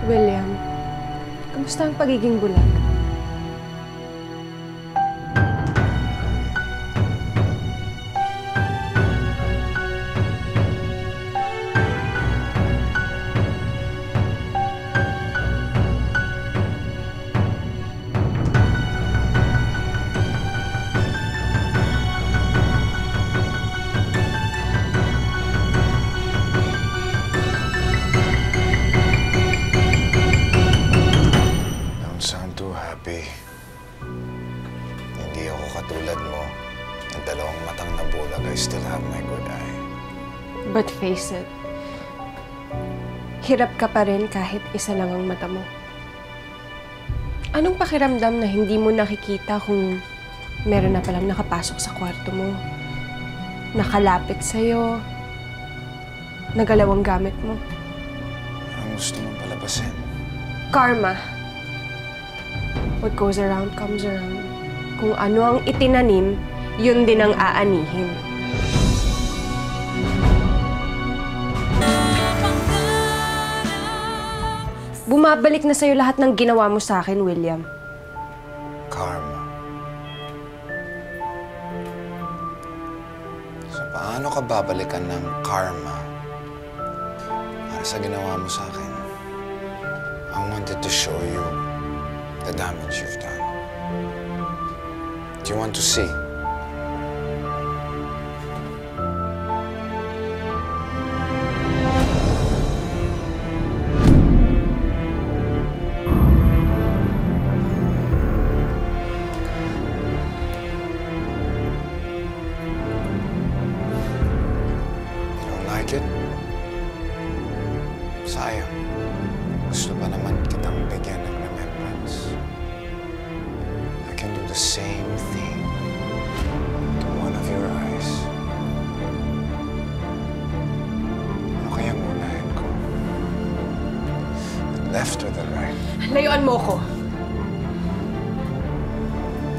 William, kamusta ang pagiging bulag? Hindi ako katulad mo. Ang dalawang matang nabulag, I still have my good eye. But face it, hirap ka pa rin kahit isa lang ang mata mo. Anong pakiramdam na hindi mo nakikita kung meron na palang nakapasok sa kwarto mo, nakalapit sa'yo, nagalaw ang gamit mo? Anong gusto mong palabasin? Karma. What goes around comes around. Kung ano ang itinanim, yun din ang aanihin. Bumabalik na sa'yo lahat ng ginawa mo sa akin, William. Karma. So, paano ka babalikan ng karma para sa ginawa mo sa akin? I wanted to show you the damage you've done. Do you want to see? Sayang. Gusto pa naman kitang bigyan ng remembrance. I can do the same thing to one of your eyes. Ano kayang unahin ko? The left or the right? Layuan mo ko.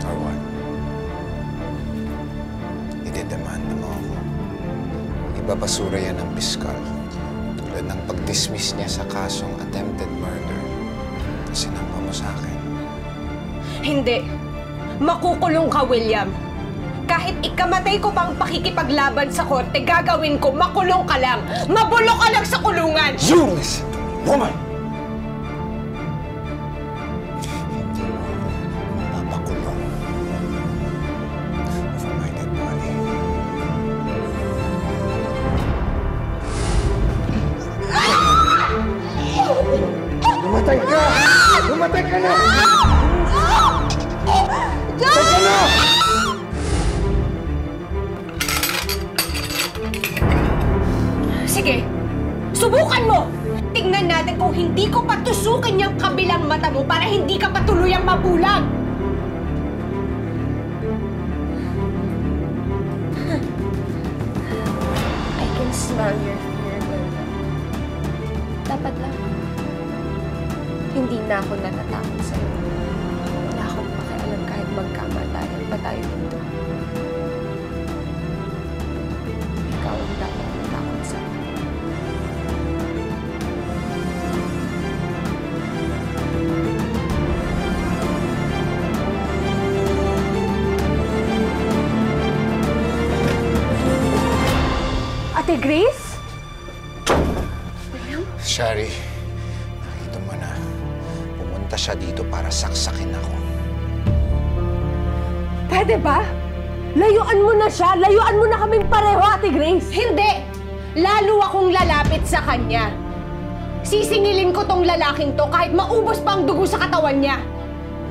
Or what? Idedemanda mo ako. Ibabasura yan ng piskal. Tulad ng pag-dismiss niya sa kasong attempted murder na sinampa mo sa akin. Hindi. Makukulong ka, William. Kahit ikamatay ko pang pakikipaglaban sa korte, gagawin ko, makulong ka lang. Mabulok ka lang sa kulungan! You listen to me, woman! Hindi mo mapakulong over my dead body. Lumatay ka! Lumatay ka na! Lumatay ka na! Sige, subukan mo! Tingnan natin kung hindi ko patusukin yung kabilang mata mo para hindi ka patuluyang mabulag! I can smell your fear, William. Dapat lang. Hindi na ako natatakot sa'yo. Wala akong pakialam kahit magkamatayan pa tayo dito. Ikaw ang dapat natakot sa'yo. Ate Grace? Shari, nakita mo na. Pumunta siya dito para saksakin ako. Pwede ba? Layuan mo na siya! Layuan mo na kaming pareho, Ate Grace! Hindi! Lalo akong lalapit sa kanya. Sisingilin ko tong lalaking to kahit maubos pa ang dugo sa katawan niya.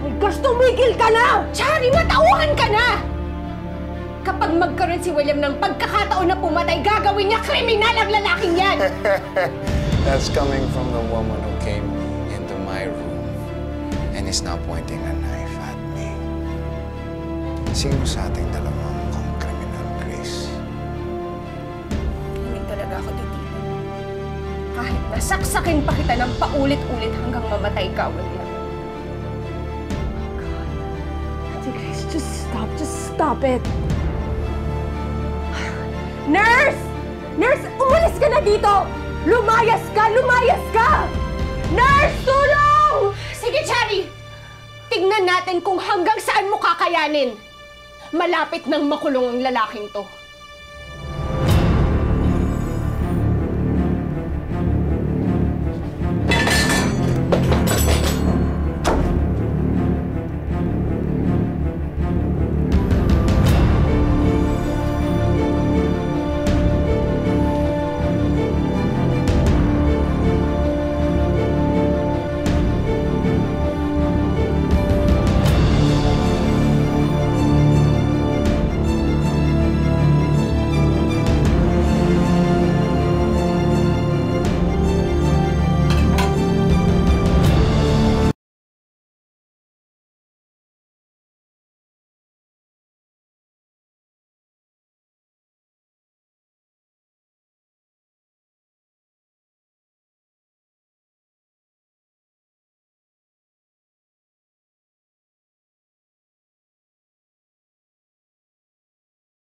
Ay, gusto tumigil ka na! Shari, matauhan ka na! Kapag magkaroon si William ng pagkakataon na pumatay, gagawin niya kriminal ang lalaking yan! That's coming from the woman who came into my room and is now pointing a knife at me. Sino sa ating dalawa mukhang criminal, Grace? Hindi talaga ako titigil. Kahit nasaksakin pa kita ng paulit-ulit hanggang mamatay ka, William. Oh, God. Ate Grace, just stop. Just stop it. Nurse! Nurse, umalis ka na dito! Lumayas ka! Lumayas ka! Nurse, tulong! Sige, Cherry! Tignan natin kung hanggang saan mo kakayanin. Malapit nang makulong ang lalaking to.